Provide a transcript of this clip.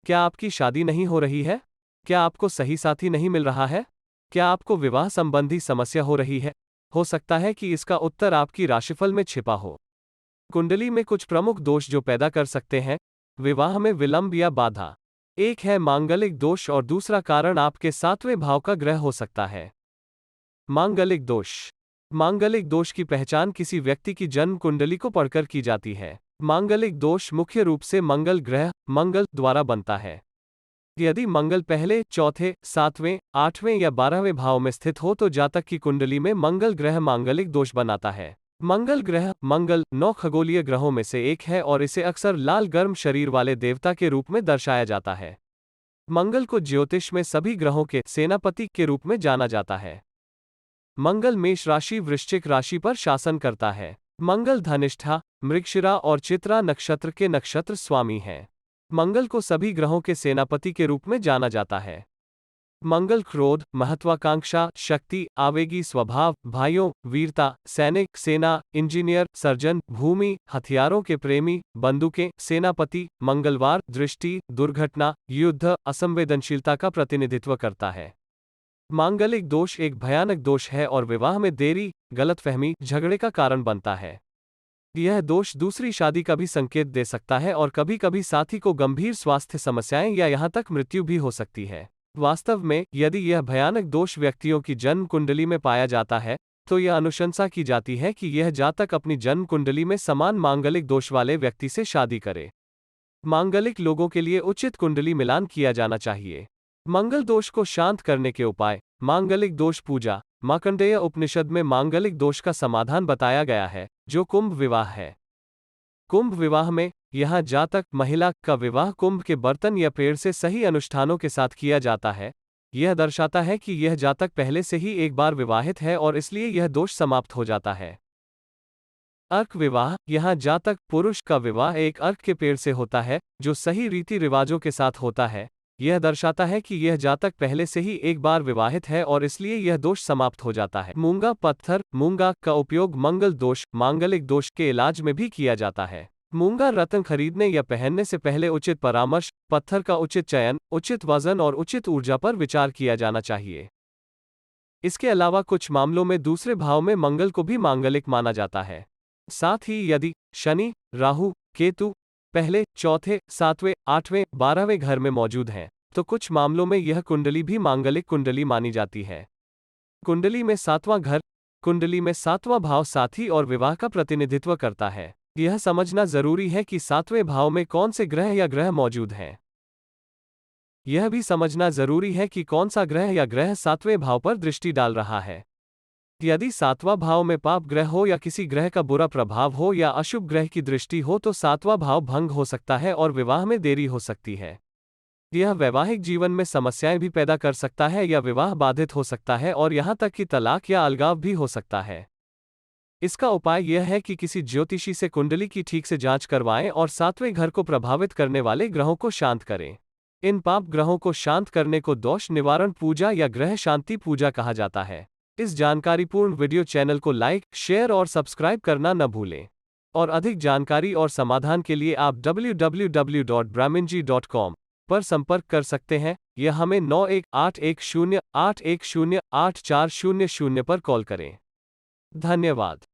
क्या आपकी शादी नहीं हो रही है? क्या आपको सही साथी नहीं मिल रहा है? क्या आपको विवाह संबंधी समस्या हो रही है? हो सकता है कि इसका उत्तर आपकी राशिफल में छिपा हो। कुंडली में कुछ प्रमुख दोष जो पैदा कर सकते हैं विवाह में विलंब या बाधा। एक है मांगलिक दोष और दूसरा कारण आपके 7वें भाव का ग्रह हो सकता है। मांगलिक दोष। मांगलिक दोष की पहचान किसी व्यक्ति की जन्म कुंडली को पढ़कर की जाती है। मांगलिक दोष मुख्य रूप से मंगल ग्रह मंगल द्वारा बनता है। यदि मंगल पहले, चौथे, 7वें, 8वें या 12वें भाव में स्थित हो तो जातक की कुंडली में मंगल ग्रह मांगलिक दोष बनाता है। मंगल ग्रह मंगल 9 खगोलीय ग्रहों में से एक है और इसे अक्सर लाल गर्म शरीर वाले देवता के रूप में दर्शाया जाता है। मंगल को ज्योतिष में सभी ग्रहों के सेनापति के रूप में जाना जाता है। मंगल मेष राशि वृश्चिक राशि पर शासन करता है। मंगल धनिष्ठा, मृगशिरा और चित्रा नक्षत्र के नक्षत्र स्वामी हैं। मंगल को सभी ग्रहों के सेनापति के रूप में जाना जाता है। मंगल क्रोध, महत्वाकांक्षा, शक्ति, आवेगी स्वभाव, भाइयों, वीरता, सैनिक, सेना, इंजीनियर, सर्जन, भूमि, हथियारों के प्रेमी, बंदूकें, सेनापति, मंगलवार, दृष्टि, दुर्घटना, युद्ध, असंवेदनशीलता का प्रतिनिधित्व करता है। मांगलिक दोष एक भयानक दोष है और विवाह में देरी, गलतफहमी, झगड़े का कारण बनता है। यह दोष दूसरी शादी का भी संकेत दे सकता है और कभी कभी साथी को गंभीर स्वास्थ्य समस्याएं या यहां तक मृत्यु भी हो सकती है। वास्तव में, यदि यह भयानक दोष व्यक्तियों की जन्म कुंडली में पाया जाता है, तो यह अनुशंसा की जाती है कि यह जातक अपनी जन्म कुंडली में समान मांगलिक दोष वाले व्यक्ति से शादी करे। मांगलिक लोगों के लिए उचित कुंडली मिलान किया जाना चाहिए। मंगल दोष को शांत करने के उपाय। मांगलिक दोष पूजा। मार्कंडेय उपनिषद में मांगलिक दोष का समाधान बताया गया है, जो कुंभ विवाह है। कुंभ विवाह में यहाँ जातक महिला का विवाह कुंभ के बर्तन या पेड़ से सही अनुष्ठानों के साथ किया जाता है। यह दर्शाता है कि यह जातक पहले से ही एक बार विवाहित है और इसलिए यह दोष समाप्त हो जाता है। अर्क विवाह। यहाँ जातक पुरुष का विवाह एक अर्क के पेड़ से होता है, जो सही रीति रिवाजों के साथ होता है। यह दर्शाता है कि यह जातक पहले से ही एक बार विवाहित है और इसलिए यह दोष समाप्त हो जाता है। मूंगा पत्थर। मूंगा का उपयोग मंगल दोष, मांगलिक दोष के इलाज में भी किया जाता है। मूंगा रत्न खरीदने या पहनने से पहले उचित परामर्श, पत्थर का उचित चयन, उचित वजन और उचित ऊर्जा पर विचार किया जाना चाहिए। इसके अलावा कुछ मामलों में दूसरे भाव में मंगल को भी मांगलिक माना जाता है। साथ ही यदि शनि, राहु, केतु पहले, चौथे, 7वें, 8वें, 12वें घर में मौजूद हैं, तो कुछ मामलों में यह कुंडली भी मांगलिक कुंडली मानी जाती है। कुंडली में 7वां घर। कुंडली में 7वां भाव साथी और विवाह का प्रतिनिधित्व करता है। यह समझना जरूरी है कि 7वें भाव में कौन से ग्रह या ग्रह मौजूद हैं। यह भी समझना जरूरी है कि कौन सा ग्रह या ग्रह 7वें भाव पर दृष्टि डाल रहा है। यदि 7वां भाव में पाप ग्रह हो या किसी ग्रह का बुरा प्रभाव हो या अशुभ ग्रह की दृष्टि हो तो 7वां भाव भंग हो सकता है और विवाह में देरी हो सकती है। यह वैवाहिक जीवन में समस्याएं भी पैदा कर सकता है या विवाह बाधित हो सकता है और यहां तक कि तलाक या अलगाव भी हो सकता है। इसका उपाय यह है कि किसी ज्योतिषी से कुंडली की ठीक से जांच करवाएं और 7वें घर को प्रभावित करने वाले ग्रहों को शांत करें। इन पाप ग्रहों को शांत करने को दोष निवारण पूजा या ग्रह शांति पूजा कहा जाता है। इस जानकारीपूर्ण वीडियो चैनल को लाइक, शेयर और सब्सक्राइब करना न भूलें। और अधिक जानकारी और समाधान के लिए आप www.brahminji.com पर संपर्क कर सकते हैं या हमें 918108108400 पर कॉल करें। धन्यवाद।